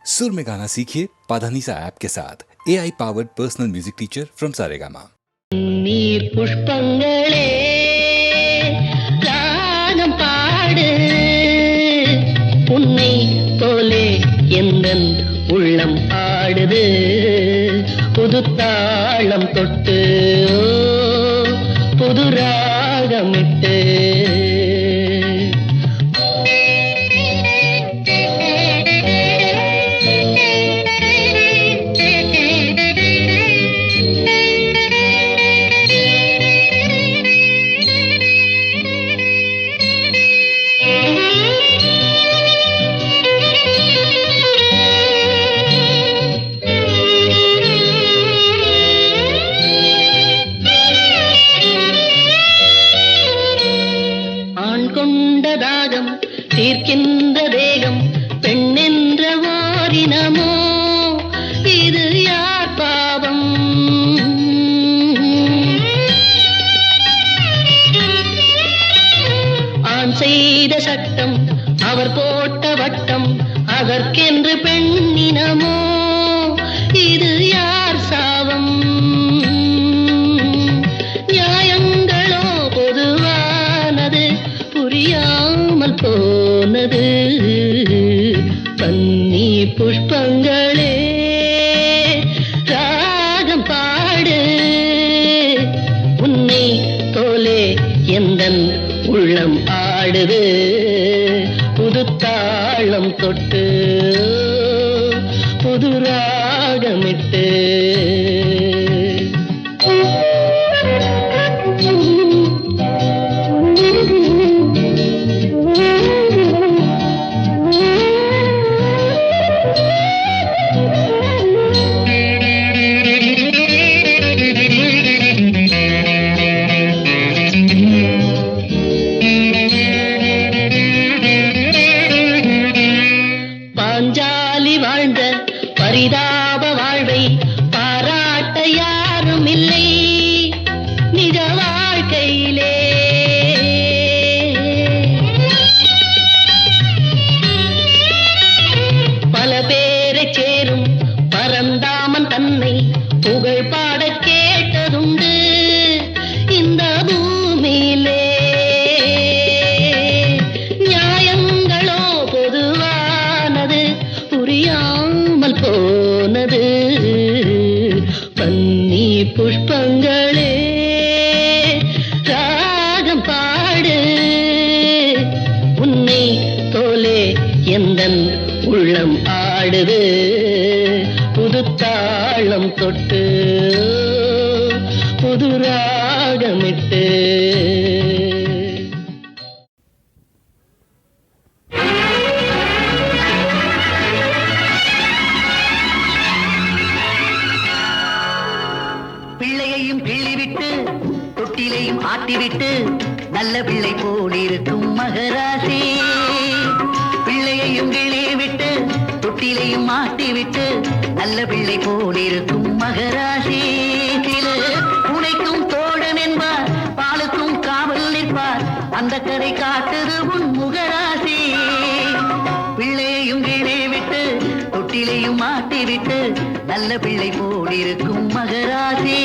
सुर में गाना सीखिए पाधानीसा ऐप के साथ AI powered personal music teacher from Saregama. நீர் புஷ்பங்களே ராகம் பாடு உன்னை போலே எந்தன் உள்ளம் ஆடுது புது தாளம் தொட்டு புது ராகமிட்டு கொண்டதாகம் தீர்க்கின்ற தேகம் பெண்ணென்ற வாரினமோ இது யார் பாவம் ஆண் செய்த சட்டம் அவர் போட்ட வட்டம் அதற்கென்று பெண்ணினமோ இது யார் சாவம் நியாயங்களோ பொதுவானது புரியாமல் போனது பன்னி புஷ்பங்களே ராகம் பாடு உன்னை போலே எந்தன் உள்ளம் ஆடுது புது தாளம் தொட்டு புது ராகமிட்டு பாஞ்சாலி வாழ்ந்த பரிதாப வாழ்வை பாராட்ட யாரும் இல்லை நிஜ வாழ்க்கையிலே பல பேரை சேரும் பரந்தாமன் தன்னை புகழ் பாட கேட்டதுண்டு இந்த பூமியிலே நியாயங்களோ பொதுவானது புரியாமல் போனது பன்னி புஷ்பங்களே ராகம் பாடு உன்னை போலே எந்தன் உள்ளம் ஆடுது புது தாளம் தொட்டு புது ராகமிட்டு பிள்ளையையும் கிள்ளிவிட்டு தொட்டிலையும் ஆட்டிவிட்டு நல்ல பிள்ளை போலிருக்கும் மகராசி பிள்ளையையும் கிள்ளிவிட்டு தொட்டிலையும் ஆட்டிவிட்டு நல்ல பிள்ளை போலிருக்கும் மகராசி உனைக்கும் தோழன் என்பார் பாலுக்கும் காவல் நிற்பார் அந்த கரை காட்டுது உன் முகராசி பிள்ளையையும் கிள்ளிவிட்டு தொட்டிலையும் ஆட்டிவிட்டு நல்ல பிள்ளை போலிருக்கும் மகராசி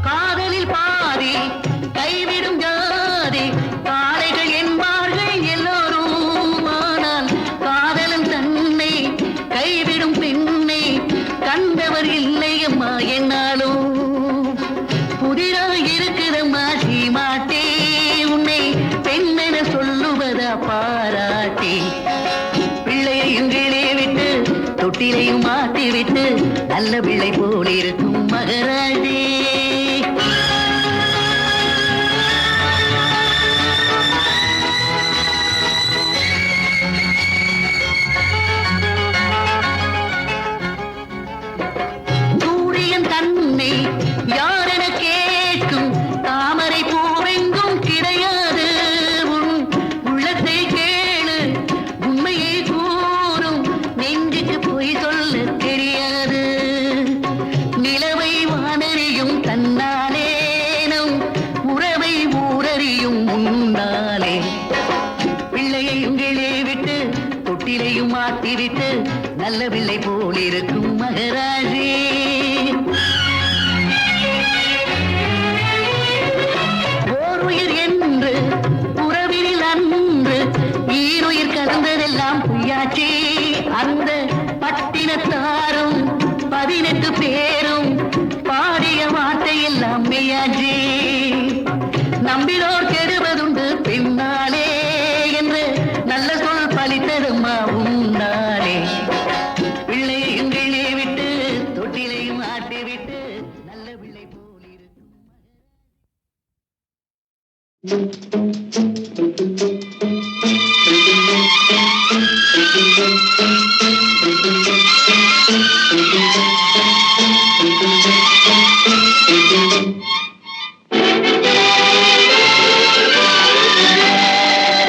காதலில் பாதி கைவிடும் ஜாதி காளைகள் என்பார்கள் எல்லோரும் ஆனால் காதலன் தன்னை கைவிடும் பெண்ணை கண்டவர் இல்லையம்மா என்னாலும் புதிராக இருக்குதம்மா சீமாட்டே உன்னை பெண்ணென சொல்லுவதா பாராட்டி பிள்ளையையும் கீழே விட்டு தொட்டிலையும் மாட்டிவிட்டு நல்ல பிள்ளை போலிருக்கும் மகராஜே சூரியன் தன்னை யாரென கேட்கும் தாமரை பூவெங்கும் கிடையாது உன் உள்ள நல்ல பிள்ளை போலிருக்கும் மகராஜே. ஓர் உயிர் என்று உறவினில் அன்று ஈருயிர் கலந்ததெல்லாம் பொய்யாச்சே. அந்த பட்டினத்தாரும் 18 பேரும் பாடிய வார்த்தை எல்லாம் மெய்யாச்சே. நம்பினோர் கெடுவதுண்டு பின்னாலே என்று நல்ல சொல் பலித்ததுமா உன்னாலே. பிள்ளையும் கிளே விட்டு தொட்டிலையும் ஆட்டி விட்டு நல்ல பிள்ளை போலிருக்கும்.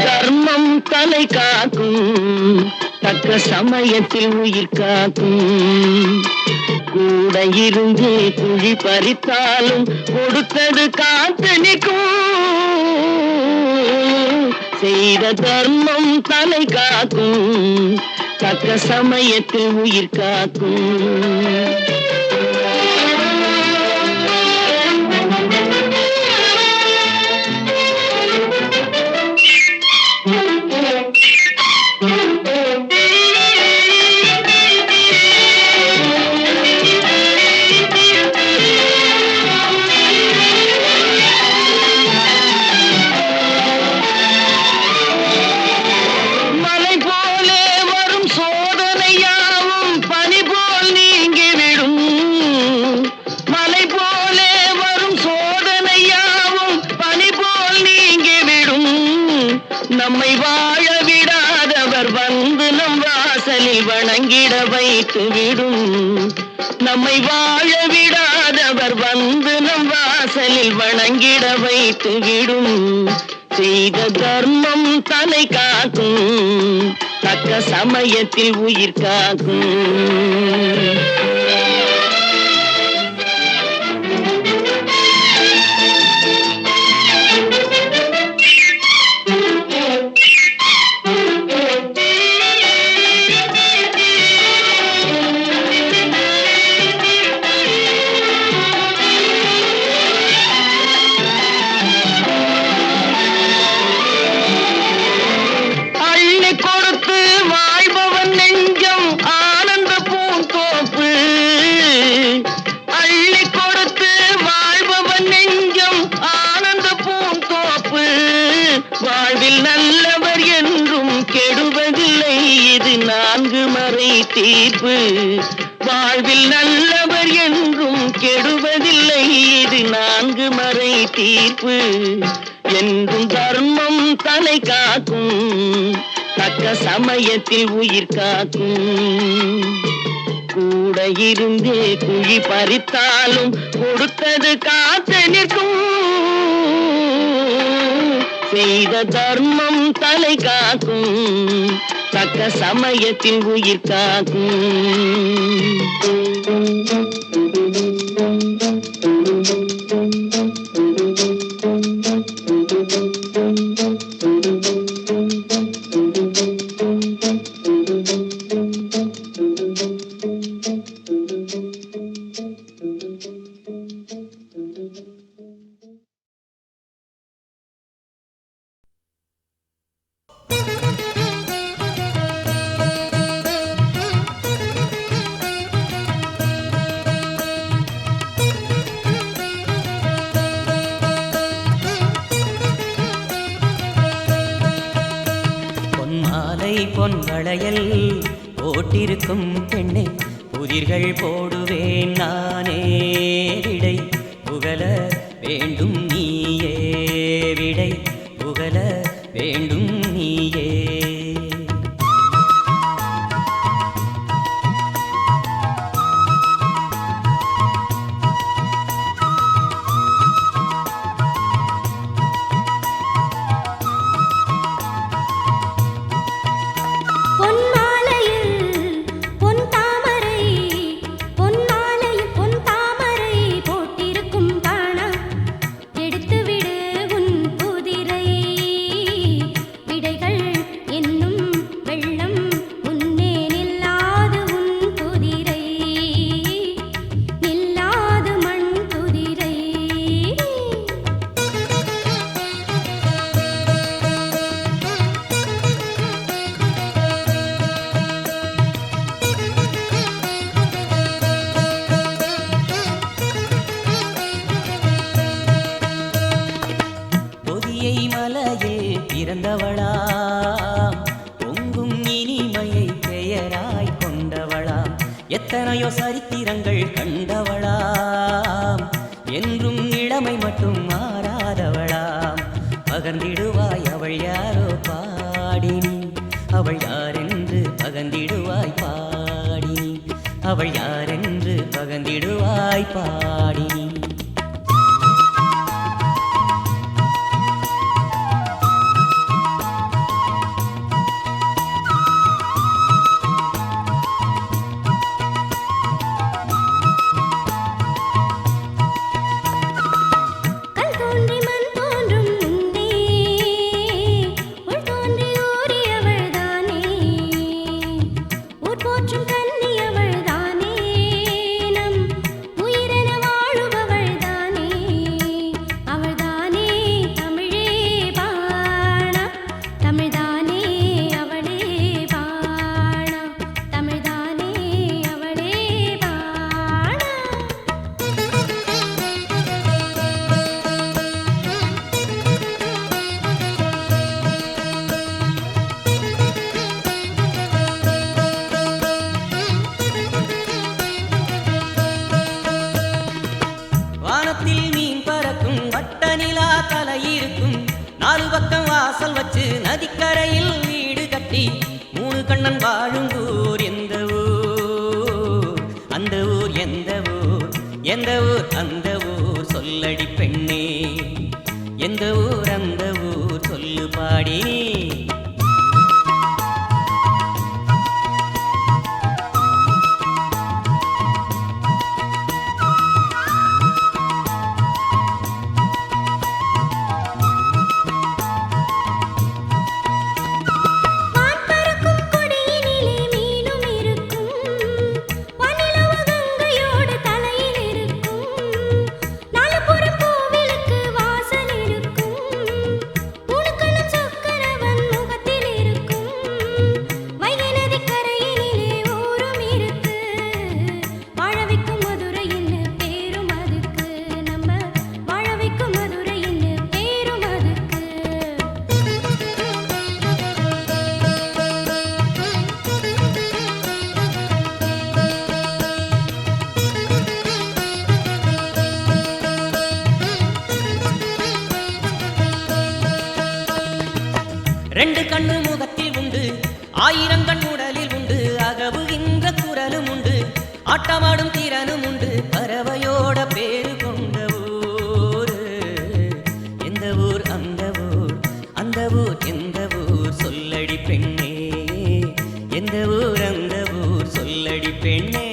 தர்மம் தலை காக்கும், தக்க சமயத்தில் உயிர் காக்கும். கூட இருந்து குழி பறித்தாலும் கொடுத்தது காத்து நிற்கும். செய்த தர்மம் தலை காக்கும், தக்க சமயத்தில் உயிர் காக்கும். நம்மை வாழ விடாதவர் வந்து நம் வாசலில் வணங்கிட வைத்து விடும். நம்மை வாழ விடாதவர் வந்து நம் வாசலில் வணங்கிட வைத்து விடும். செய்த தர்மம் தலை காக்கும், தக்க சமயத்தில் உயிர் காக்கும். வாழ்வில் நல்லவர் என்றும் கெடுவதில்லை, இது 4 மறை தீர்ப்பு. வாழ்வில் நல்லவர் என்றும் கெடுவதில்லை, இது 4 மறை தீர்ப்பு. என்றும் தர்மம் தலை காக்கும், தக்க சமயத்தில் உயிர் காக்கும். கூட இருந்து குழி பறித்தாலும் கொடுத்தது காத்து நிற்கும். செய்த தர்மம் தலை காக்கும், தக்க சமயத்தில் உயிர் காக்கும். பொன்வளையல் போட்டிருக்கும் பெண்ணை புதிர்கள் போடுவேன் நானே. விடை புகழ வேண்டும் நீயே, விடை புகழ வேண்டும் நீயே. விடைகள் வந்தவளாம் பொங்கும் இனிமையை பெயராய் கொண்டவளாம் எத்தனையோ சரித்திரங்கள் கண்டவளாம் என்றும் இளமை மட்டும் மாறாதவளாம் பகர்ந்திடுவாய் அவள் யாரோ பாடினி அவள் யாரென்று பகர்ந்திடுவாய் பாடினி அவள் யாரென்று பகர்ந்திடுவாய் பாடினி பக்கம் வாசல் வச்சு நதிக்கரையில் வீடு கட்டி மூணு கண்ணன் வாழும் ஊர் எந்த ஊர் அந்த ஊர் எந்த ஊர் எந்த ஊர் அந்த ஊர் சொல்லடி பெண்ணே எந்த ஊர் அந்த ஊர் சொல்லு பாடி ரெண்டு கண்ணு முகத்தில் உண்டு ஆயிரம் கண் உடலில் உண்டு அகவுகின்ற குரலும் உண்டு ஆட்டமாடும் திறனும் உண்டு பறவையோட பேரு கொண்ட ஊர் எந்த ஊர் அந்த ஊர் அந்த ஊர் எந்த ஊர் சொல்லடி பெண்ணே எந்த ஊர் அந்த ஊர் சொல்லடி பெண்ணே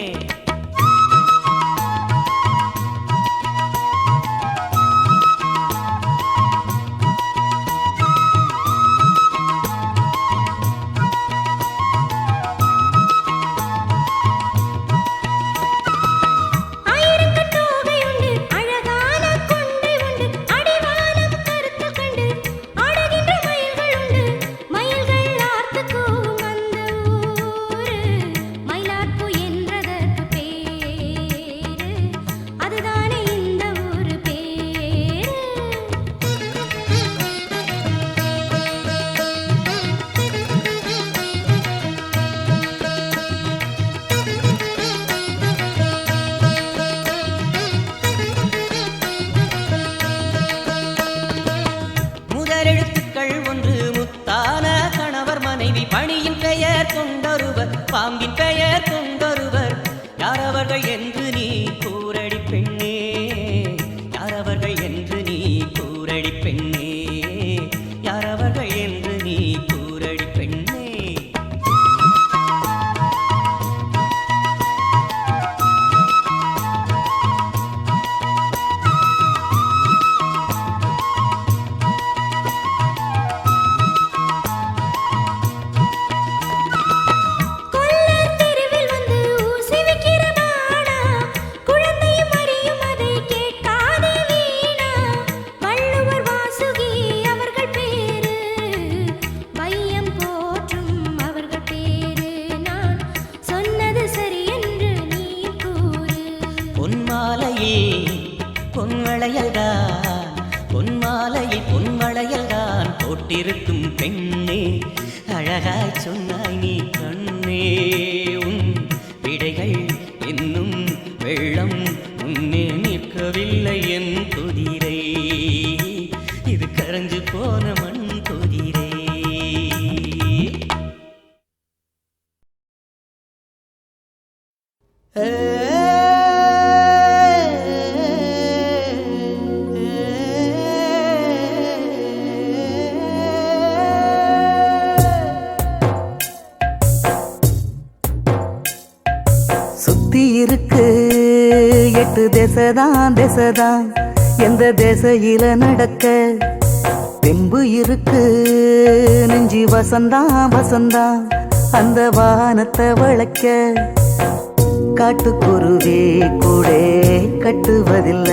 பணியின் பெயர் கொண்டொருவர் பாம்பின் பெயர் கொண்டொருவர் யாரவர்கள் என்று நீ கூறடி பெண்ணே யாரவர்கள் என்று நீ கூறடி பெண்ணே யாரவர்கள் என்று நீ கூறடி பெண்ணே கொல்லர் தெருவில் வந்து ஊசி விக்கிற மானா அழகாய் சொன்னாய் நீ கண்ணே உன் விடைகள் என்னும் வெள்ளம் முன்னே நிற்கவில்லை என் குதிரை இது கரைஞ்சு போன மண் குதிரை. சுத்தி இருக்கு 8 திசைதான் எந்த திசையில நடக்க தெம்பு இருக்கு நெஞ்சி வசந்தா அந்த வானத்தை வளைக்க காட்டுக்குருவே கூட கட்டுவதில்ல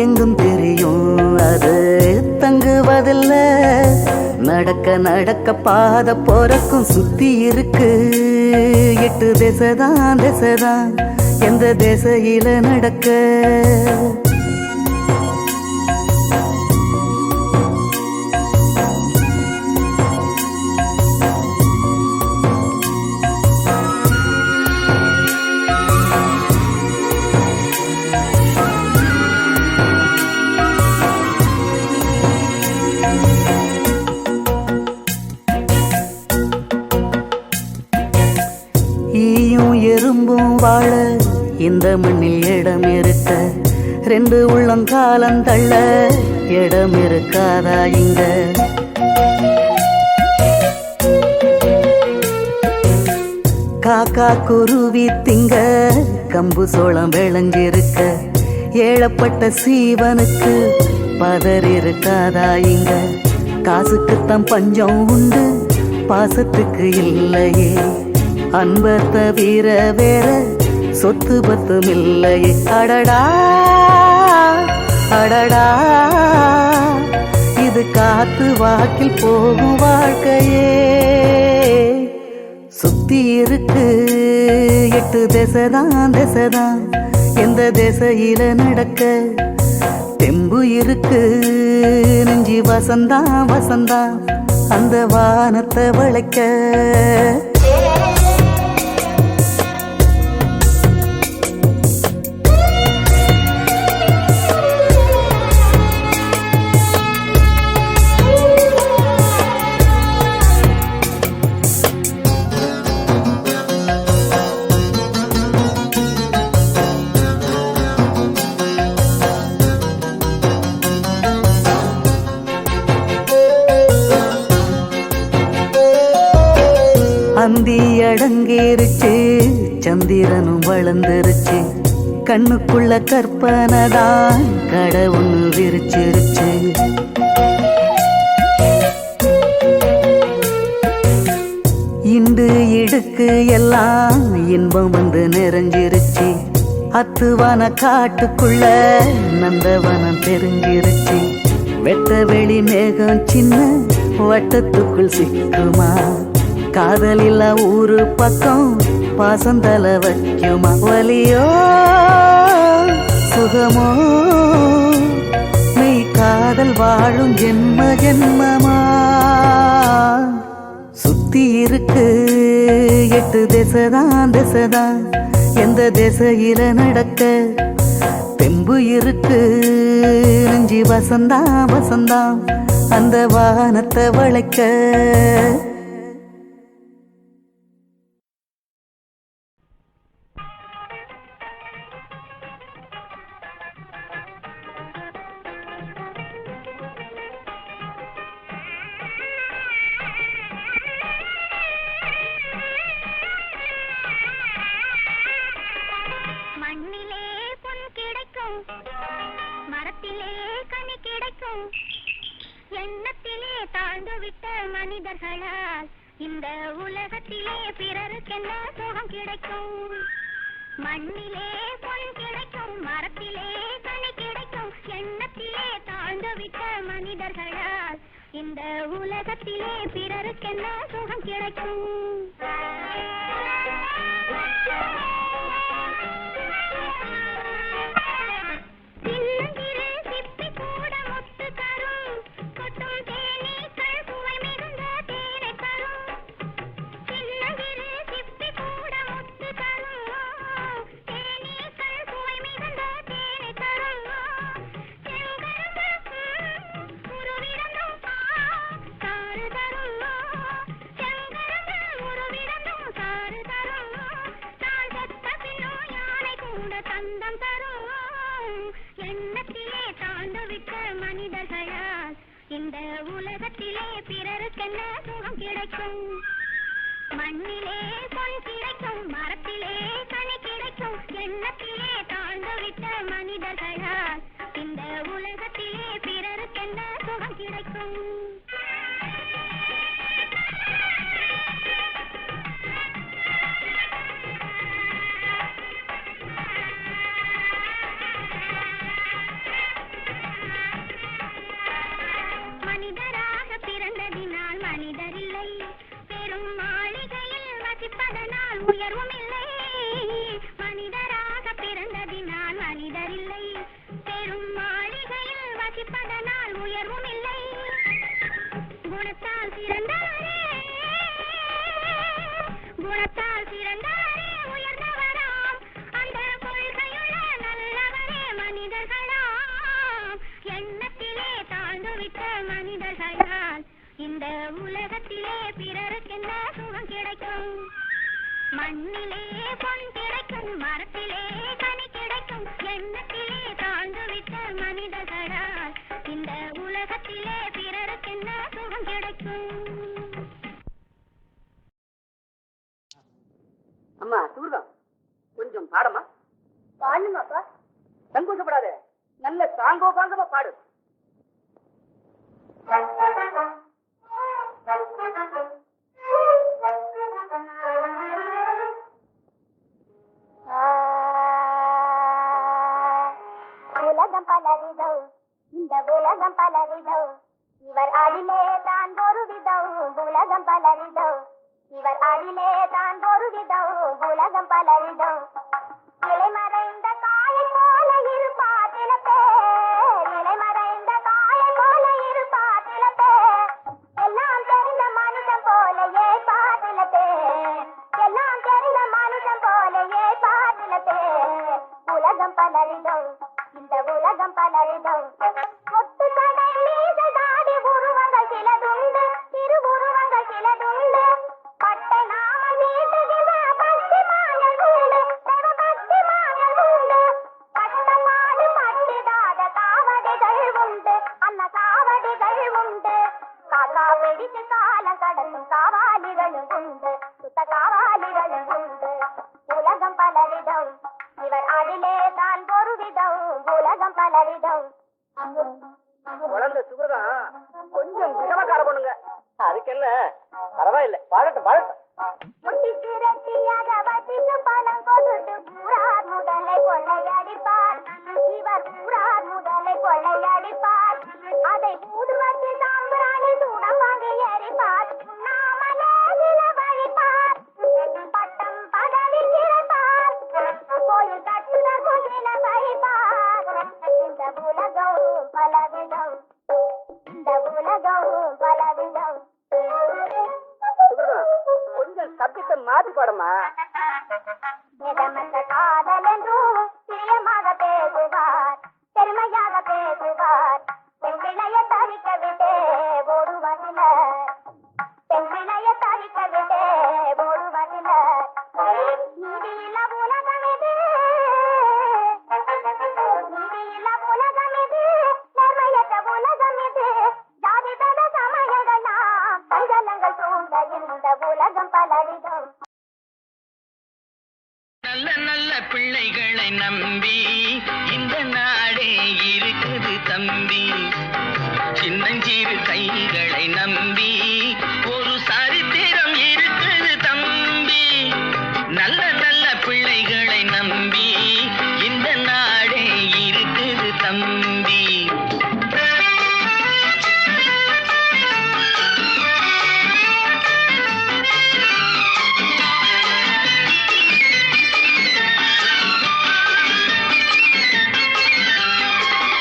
எங்கும் தெரியும் அது தங்குவதில்ல நடக்க பாத போறக்கும் சுத்தி இருக்கு 8 திசைதான் எந்த திசையில நடக்க எறும்பும் வாழ இந்த மண்ணில் இடம் இருக்க 2 உள்ளங்காலம் தள்ள இடம் இருக்காதா இங்க காக்கா குருவி திங்க கம்பு சோளம் விளைஞ்சிருக்க ஏழப்பட்ட சீவனுக்கு பதர் இருக்காதா இங்க காசுக்குத்தான் பஞ்சம் உண்டு பாசத்துக்கு இல்லையே அன்ப தவிர வேற சொத்து பத்தும் இல்லையே அடடா அடடா இது காத்து வாக்கில் போகும் வாழ்க்கையே சுத்தி இருக்கு 8 திசைதான் எந்த திசையில நடக்க தெம்பு இருக்கு நெஞ்சி வசந்தா அந்த வானத்தை வளைக்க அந்தி அடங்கிருச்சு சந்திரனும் வளர்ந்துருச்சு கண்ணுக்குள்ள கற்பனைதான் கடை ஒண்ணு விரிச்சிருச்சு இண்டு இடுக்கு எல்லாம் இன்பம் வந்து நிறைஞ்சிருச்சு அத்துவான காட்டுக்குள்ள நந்தவனம் தெரிஞ்சிருச்சு வெட்ட வெளி மேகம் சின்ன வட்டத்துக்குள் சிக்குமா காதலில்ல ஊரு பக்கம் பாசந்தல வைக்குமா வலியோ சுகமோ மெய் காதல் வாழும் ஜென்மமா சுத்தி இருக்கு 8 திசைதான் எந்த திசையில நடக்க தெம்பு இருக்கு நெஞ்சி வசந்தா அந்த வானத்தை வளைக்க மரத்திலே கனி கிடைக்கும் எண்ணத்திலே தாழ்ந்து விட்ட மனிதர்களால் இந்த உலகத்திலே பிறருக்கென்ன சுகம் கிடைக்கும் மண்ணிலே பொன் கிடைக்கும் மரத்திலே கனி கிடைக்கும் எண்ணத்திலே தாழ்ந்து விட்ட மனிதர்களால் இந்த உலகத்திலே பிறருக்கென்ன சுகம் கிடைக்கும் சிப்பி கூட முத்து தரும் கொட்டும் தேனீக்கள் சுவை மிகுந்த தேனை பிறருக்கென்ன சுகம் கிடைக்கும் மண்ணிலே பொன் கிடைக்கும் மரத்திலே கனி கிடைக்கும் எண்ணத்திலே தாழ்ந்துவிட்ட மனிதர்களால் இந்த உலகத்திலே பிறருக்கென்ன சுகம் கிடைக்கும் மனிதராக பிறந்ததினால் மனிதரில்லை பெரும் மாளிகையில் வசிப்பதனால் உயர்வும் இல்லை மனிதராக பிறந்ததினால் மனிதரில்லை பெரும் மாளிகையில் வசிப்பதனால் உயர்வும் இல்லை குணத்தால் சிறந்தவரே உயர்ந்தவராம் அந்த கொள்கையுள்ள நல்லவரே மனிதர்களாம் எண்ணத்திலே தாழ்ந்துவிட்ட மனிதர்களால் இந்த உலகத்திலே பிறருக்கென்ன சுகம் கிடைக்கும் மண்ணிலே பொன் கிடைக்கும் மரத்திலே கனி கிடைக்கும் எண்ணத்திலே தாழ்ந்துவிட்ட மனிதர்களால் இந்த உலகத்திலே பிறருக்கென்ன சுகம் கிடைக்கும் அம்மா சூர்கம் கொஞ்சம் பாடமா பாடுமாப்பா சங்கோஷப்படாத நல்ல சாங்கோபாங்கமா பாடு உலகம் பலவிதம் இந்த உலகம் பலவிதம் இவர் அடிலே தான் ஒரு விதம் உலகம் பலவிதம் இவர் அடிலே தான் ஒரு விதம் உலகம் பலவிதம் இலைமறைந்த காயை போல இருப்பார் சில பேர் இலைமறைந்த காயை போல இருப்பார் சில பேர் எல்லாம் தெரிந்த மனுஷன் போல ஏற்பார் சில பேர் எல்லாம் தெரிந்த மனுஷன் போல ஏற்பார் சில பேர் உலகம் பலவிதம் இந்த உலகம் பலவிதம் கொட்டு கடை மீது தாடி உருவங்கள் சிலதுண்டு திருவுருவங்கள் சிலதுண்டு பட்டை நாம நீட்டுகிற பக்திமான்கள் உண்டு பக்திமான்கள் உண்டு பட்டமாடு பட்டிடாத காவடிகள் உண்டு அந்த காவடிகள் உண்டு காக்கா பிடித்து காலம் கடந்தும் காவாலிகளும் உண்டு சுத்த காவாலிகளும் உண்டு உலகம் பலவிதம் இவர் அதிலே தான் ஒரு விதம் உலகம் பலவிதம் குழந்தை சுகதான் கொஞ்சம் விஷமக்கார பண்ணுங்க அதுக்கு என்ன பரவாயில்லை பாடட்டும் பாடட்டும் பணம் கொடுத்து ஊரார் முதலை கொள்ளையடிப்பார் இவர் ஊரார் முதலை கொள்ளையடிப்பார் அதை ஊடுவச்சு சாம்பிராணி சூடப்பாங்க எரிப்பார் உண்ணாமலே நிலவழிப்பார் பட்டம் பதவி கிடைப்பார் கோயில் கட்டுதல் குதிரை பழிப்பார் இந்த உலகம் பலவிதம் இந்த உலகம் பலவிதம் சுகதான் கொஞ்சம் சப்தத்தை மாத்தி பாடமா நிஜமற்ற காதல் என்றும் பிரியமாக பேசுவார் பெருமையாக பேசுவார் பெண் பிள்ளைய தவிக்க விட்டே ஓடுவதினர் பெண் பிள்ளைய தவிக்க விட்டே ஓடுவதினர் நீதியில்ல உலகம் இது நீதியில்ல உலகம் இது நேர்மையற்ற உலகம் இது ஜாதி தர சமயங்கள் நாம் சஞ்சலங்கள் சூழ்ந்த இந்த உலகம் பலவிதம் நல்ல நல்ல பிள்ளைகளை நம்பி இந்த நாடே இருக்குது தம்பி சின்னஞ்சிறு கைகளை நம்பி ஒரு சரித்திரம் இருக்குது தம்பி நல்ல நல்ல பிள்ளைகளை நம்பி இந்த நாடே இருக்குது தம்பி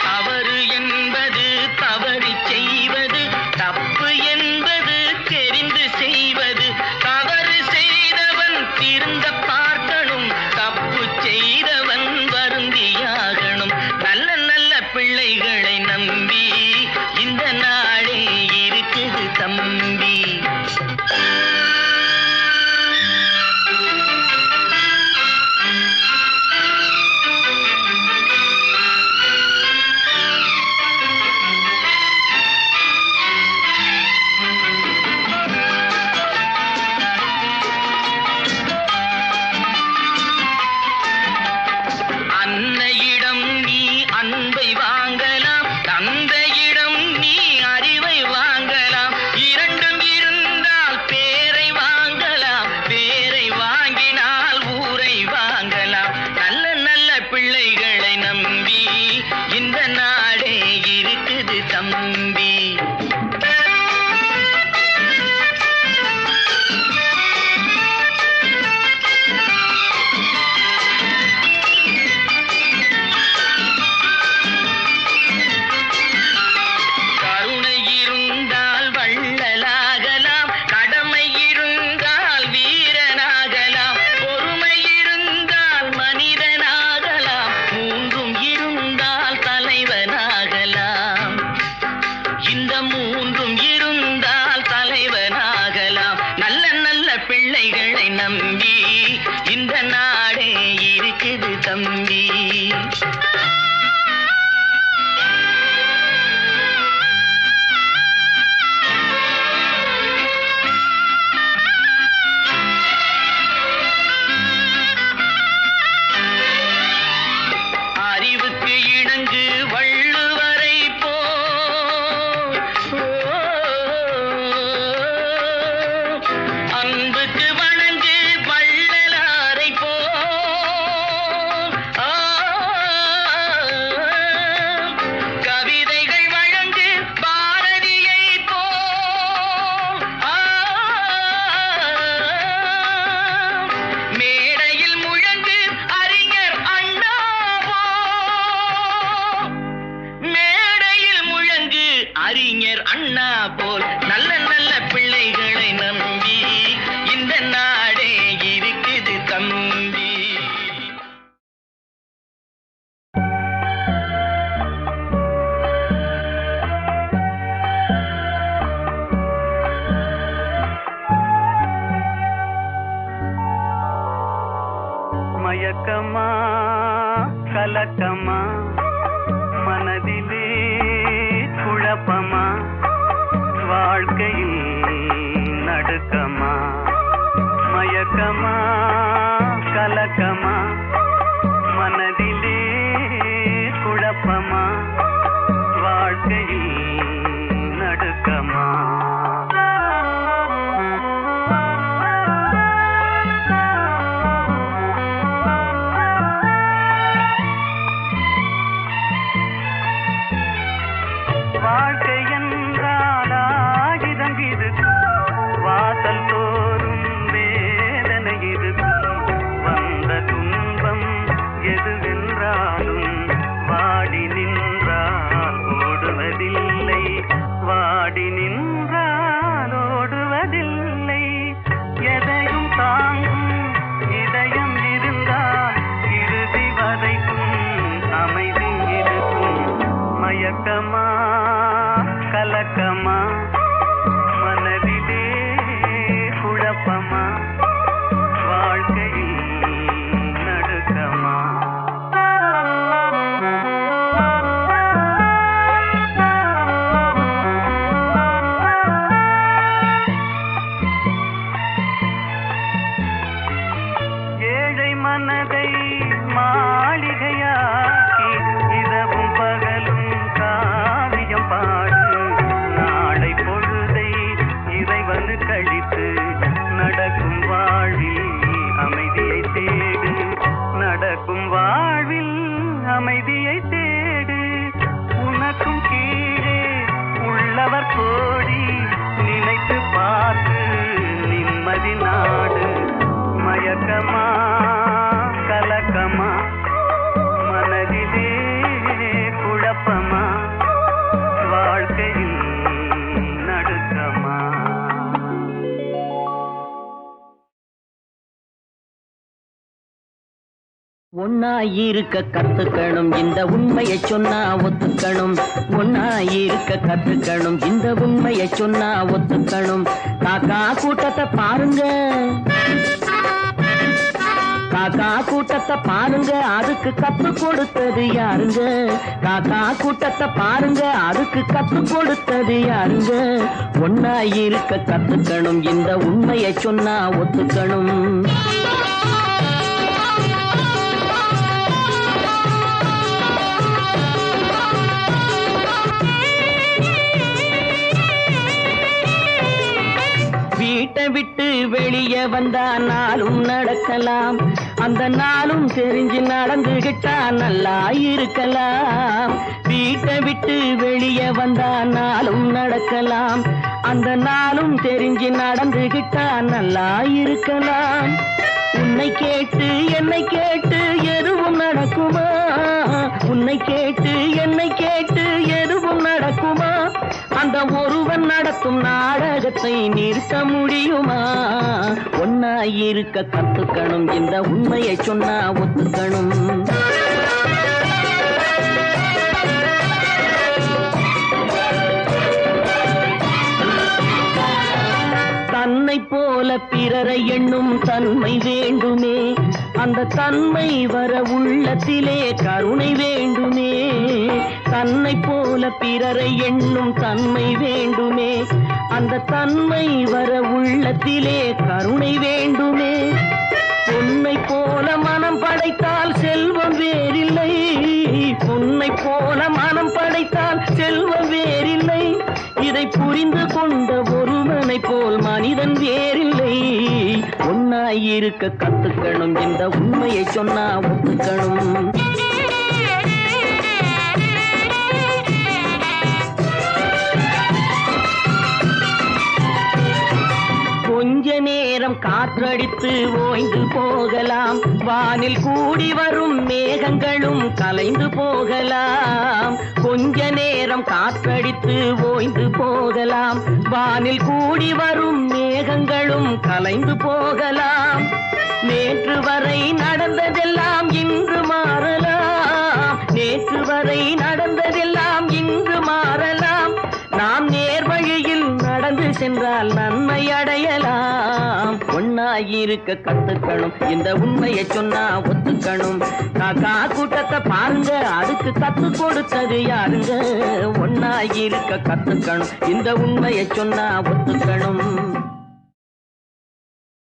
தவறு என்பது தவறி செய்வது தப்பு என்பது தம்பி. அறிவுக்கு இணங்கு வள்ளுவரை போல், அன்புக்கு வணங்கு வள்ளலாரை போல், கவிதைகள் வழங்கு பாரதியை போல், மேடையில் முழங்கு அறிஞர் அண்ணா மேடையில் முழங்கு அறிஞர் அண்ணா போல் நல்ல நல்ல பிள்ளைகளை நம்பி இந்த நாடே இருக்குது தம்பி. மயக்கமா கலக்கமா மனதிலே குழப்பமா வாழ்க்கையில் நடுக்கமா மயக்கமா கலக்கமா மனதிலே குழப்பமா வாழ்க்கையில் நடுக்கமா. வாழ்க்கை என்றால் ஆயுதம் இருக்கும், வாசல் தோறும் வேதனை இருக்கும், வந்த துன்பம் எதுவென்றாலும் வாடி நின்றால் ஓடுவதில்லை, வாடி நின்றால் ஓடுவதில்லை. எதையும் தாங்கும் இதயம் இருந்தால் இறுதி வரைக்கும் அமைதி இருக்கும். மயக்கமா கலக்கமா மனதிலே குழப்பமா வாழ்க்கையில் நடுக்கமா. ஏழை மனதை மாளிகையாக்கி இரவும் பகலும் காவியம் பாடு, நாளை பொழுதை இறைவனு கழித்து நடக்கும் வாழ்வில் அமைதியை தேடு, நடக்கும் வாழ்வில் அமைதியை தேடு. உனக்கும் கீழே உள்ளவர் கோடி நினைத்து பார்த்து நிம்மதி நாடு. மயக்கமா கலக்கமா மனதிலே குழப்பமா வாழ்க்கையில் நடுக்கமா. ஒன்னாயிருக்க கத்துக்கணும், இந்த உண்மையை சொன்னா ஒத்துக்கணும். ஒன்னாயிருக்க கத்துக்கணும், இந்த உண்மையை சொன்னா ஒத்துக்கணும். காக்கா கூட்டத்தை பாருங்க, காக்கா கூட்டத்தை பாருங்க, அதுக்கு கத்து கொடுத்தது யாருங்க? காக்கா கூட்டத்தை பாருங்க, அதுக்கு கத்து கொடுத்தது யாருங்க? ஒன்னாயிருக்க கத்துக்கணும், இந்த உண்மையை சொன்னா ஒத்துக்கணும். வீட்டை விட்டு வெளியே வந்தா நாளும் நடக்கலாம், அந்த நாளும் தெரிஞ்சு நடந்துகிட்டா நல்லா இருக்கலாம். வீட்டை விட்டு வெளியே வந்தா நாளும் நடக்கலாம், அந்த நாளும் தெரிஞ்சு நடந்துகிட்டா நல்லா இருக்கலாம். உன்னை கேட்டு என்னை கேட்டு எதுவும் நடக்குமா? உன்னை கேட்டு என்னை கேட்டு எதுவும் நடக்குமா? அந்த ஒருவன் நடத்தும் நாடகத்தை நிறுத்த முடியுமா? ஒன்னாயிருக்க கத்துக்கணும், இந்த உண்மையை சொன்னா ஒத்துக்கணும். தன்னை தன்னை போல பிறரை எண்ணும் தன்மை வேண்டுமே, அந்த தன்மை வர உள்ளத்திலே கருணை வேண்டுமே. தன்னை போல பிறரை எண்ணும் தன்மை வேண்டுமே, அந்த தன்மை வர உள்ளத்திலே கருணை வேண்டுமே. பொன்னை போல மனம் படைத்தால் செல்வம் வேறில்லை, பொன்னை போல மனம் படைத்தால் செல்வம் வேறில்லை. இதை புரிந்து கொண்ட ஒருவனை போல் மனிதன் வேறில்லை. ஒன்னாயிருக்க கத்துக்கணும், இந்த உண்மையை சொன்னா ஒத்துக்கணும். கொஞ்ச நேரம் காற்றடித்து ஓய்ந்து போகலாம், வானில் கூடி வரும் மேகங்களும் கலைந்து போகலாம். கொஞ்ச நேரம் காற்றடித்து ஓய்ந்து போகலாம், வானில் கூடி வரும் மேகங்களும் கலைந்து போகலாம். நேற்று வரை நடந்ததெல்லாம் இன்று மாறலாம், நேற்று வரை நடந்ததெல்லாம் இன்று மாறலாம். நாம் நேர் வழியில் நடந்து சென்றால் நன்மை அடையலாம். ஒன்னாயிருக்க கத்துக்கணும், இந்த உண்மையை சொன்னா ஒத்துக்கணும். காக்கா கூட்டத்தை பாருங்க, அதுக்கு கத்து கொடுத்தது யாருங்க? ஒன்னாயிருக்க கத்துக்கணும், இந்த உண்மையை சொன்னா ஒத்துக்கணும்.